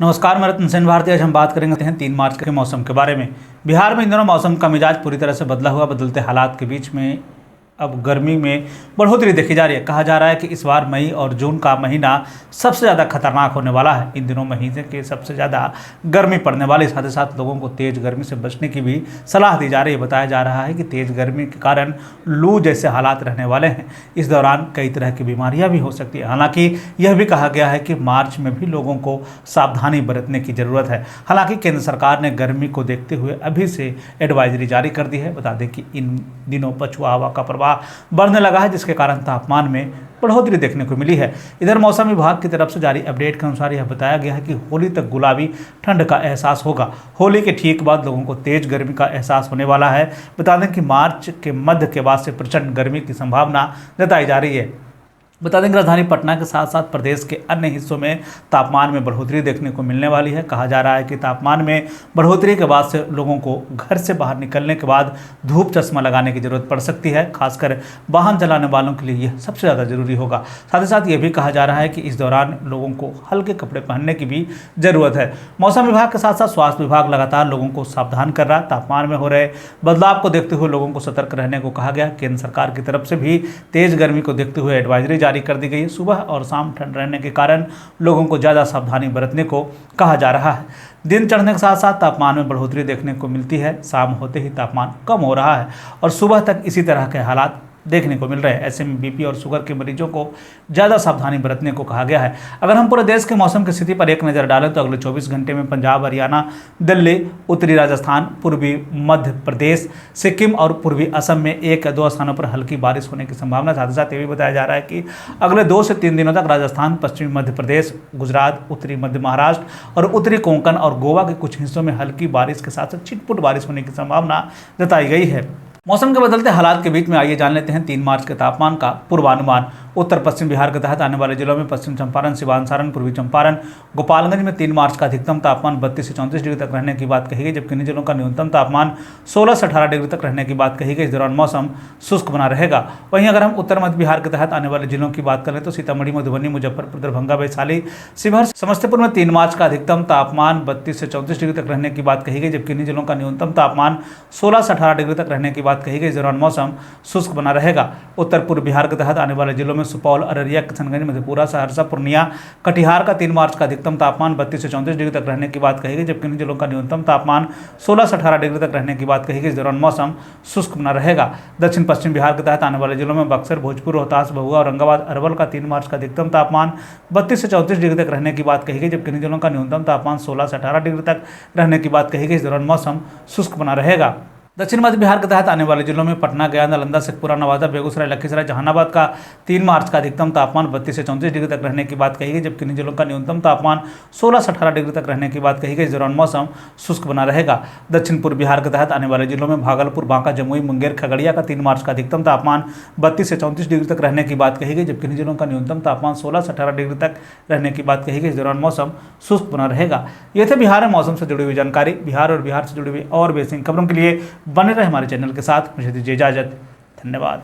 नमस्कार, मैं रत्न सेन भारती। आज हम बात करेंगे 3 मार्च के मौसम के बारे में। बिहार में इन दिनों मौसम का मिजाज पूरी तरह से बदला हुआ। बदलते हालात के बीच में अब गर्मी में बढ़ोतरी देखी जा रही है। कहा जा रहा है कि इस बार मई और जून का महीना सबसे ज़्यादा खतरनाक होने वाला है। इन दिनों महीने के सबसे ज़्यादा गर्मी पड़ने वाली, साथ ही साथ लोगों को तेज़ गर्मी से बचने की भी सलाह दी जा रही है। बताया जा रहा है कि तेज़ गर्मी के कारण लू जैसे हालात रहने वाले हैं। इस दौरान कई तरह की बीमारियां भी हो सकती है। हालांकि यह भी कहा गया है कि मार्च में भी लोगों को सावधानी बरतने की ज़रूरत है। हालांकि केंद्र सरकार ने गर्मी को देखते हुए अभी से एडवाइजरी जारी कर दी है। बता दें कि इन दिनों पछुआ हवा का प्रभाव बढ़ने लगा है, जिसके कारण तापमान में बढ़ोतरी देखने को मिली है। इधर मौसम विभाग की तरफ से जारी अपडेट के अनुसार यह बताया गया है कि होली तक गुलाबी ठंड का एहसास होगा। होली के ठीक बाद लोगों को तेज गर्मी का एहसास होने वाला है। बता दें कि मार्च के मध्य के बाद से प्रचंड गर्मी की संभावना जताई जा रही है। बता दें कि राजधानी पटना के साथ साथ प्रदेश के अन्य हिस्सों में तापमान में बढ़ोतरी देखने को मिलने वाली है। कहा जा रहा है कि तापमान में बढ़ोतरी के बाद से लोगों को घर से बाहर निकलने के बाद धूप चश्मा लगाने की जरूरत पड़ सकती है। खासकर वाहन चलाने वालों के लिए यह सबसे ज़्यादा जरूरी होगा। साथ ही साथ ये भी कहा जा रहा है कि इस दौरान लोगों को हल्के कपड़े पहनने की भी ज़रूरत है। मौसम विभाग के साथ साथ स्वास्थ्य विभाग लगातार लोगों को सावधान कर रहा है। तापमान में हो रहे बदलाव को देखते हुए लोगों को सतर्क रहने को कहा गया। केंद्र सरकार की तरफ से भी तेज़ गर्मी को देखते हुए एडवाइजरी जारी कर दी गई है। सुबह और शाम ठंड रहने के कारण लोगों को ज़्यादा सावधानी बरतने को कहा जा रहा है। दिन चढ़ने के साथ साथ तापमान में बढ़ोतरी देखने को मिलती है। शाम होते ही तापमान कम हो रहा है और सुबह तक इसी तरह के हालात देखने को मिल रहे हैं। ऐसे में बीपी और शुगर के मरीजों को ज़्यादा सावधानी बरतने को कहा गया है। अगर हम पूरे देश के मौसम की स्थिति पर एक नज़र डालें तो अगले 24 घंटे में पंजाब, हरियाणा, दिल्ली, उत्तरी राजस्थान, पूर्वी मध्य प्रदेश, सिक्किम और पूर्वी असम में 1 या 2 स्थानों पर हल्की बारिश होने की संभावना। साथ ही साथ ये भी बताया जा रहा है कि अगले 2 से 3 दिनों तक राजस्थान, पश्चिमी मध्य प्रदेश, गुजरात, उत्तरी मध्य महाराष्ट्र और उत्तरी कोंकण और गोवा के कुछ हिस्सों में हल्की बारिश के साथ साथ छिटपुट बारिश होने की संभावना जताई गई है। मौसम के बदलते हालात के बीच में आइए जान लेते हैं 3 मार्च के तापमान का पूर्वानुमान। उत्तर पश्चिम बिहार के तहत आने वाले जिलों में पश्चिम चंपारण, सिवान, सारण, पूर्वी चंपारण, गोपालगंज में 3 मार्च का अधिकतम तापमान 32 से 34 डिग्री तक रहने की बात कही गई, जबकि इन जिलों का न्यूनतम तापमान 16 से 18 डिग्री तक रहने की बात कही गई। इस दौरान मौसम शुष्क बना रहेगा। वहीं अगर हम उत्तर मध्य बिहार के तहत आने वाले जिलों की बात करें तो सीतामढ़ी, मधुबनी, मुजफ्फरपुर, दरभंगा, वैशाली, शिवहर, समस्तीपुर में 3 मार्च का अधिकतम तापमान 32 से 34 डिग्री तक रहने की बात कही गई, जबकि इन जिलों का न्यूनतम तापमान 16 से 18 डिग्री तक रहने की बात कही गई। इस दौरान मौसम शुष्क बना रहेगा। उत्तर पूर्व बिहार के तहत आने वाले जिलों में सुपौल, अररिया, किशनगंज, मधेपुरा, सहरसा, पूर्णिया, कटिहार का 3 मार्च का अधिकतम तापमान 32 से 34 डिग्री तक रहने की बात कही गई, जबकि इन जिलों का न्यूनतम तापमान 16 से 18 डिग्री तक रहने की बात कही गई। इस दौरान मौसम शुष्क बना रहेगा। दक्षिण पश्चिम बिहार के तहत आने वाले जिलों में बक्सर, भोजपुर, रोहतास, भभुआ, औरंगाबाद, अरवल का 3 मार्च का अधिकतम तापमान 32 से 34 डिग्री तक रहने की बात कही गई, जबकि इन जिलों का न्यूनतम तापमान 16 से 18 डिग्री तक रहने की बात कही गई। इस दौरान मौसम शुष्क बना रहेगा। दक्षिण मध्य बिहार के तहत आने वाले जिलों में पटना, गया, नालंदा, शेखपुरा, नवादा, बेगूसराय, लखीसराय, जहानाबाद का 3 मार्च का अधिकतम तापमान 32 से 34 डिग्री तक रहने की बात कही गई, जबकि इन जिलों का न्यूनतम तापमान 16 से 18 डिग्री तक रहने की बात कही गई। इस दौरान मौसम शुष्क बना रहेगा। दक्षिण पूर्व बिहार के तहत आने वाले जिलों में भागलपुर, बांका, जमुई, मुंगेर, खगड़िया का 3 मार्च का अधिकतम तापमान 32 से 34 डिग्री तक रहने की बात कही गई, जबकि इन जिलों का न्यूनतम तापमान 16 से 18 डिग्री तक रहने की बात कही गई। इस दौरान मौसम शुष्क बना रहेगा। ये थे बिहार में मौसम से जुड़ी हुई जानकारी। बिहार और बिहार से जुड़ी हुई और बेसिक खबरों के लिए बने रहे हमारे चैनल के साथ। मुझे दीजिए इजाजत। धन्यवाद।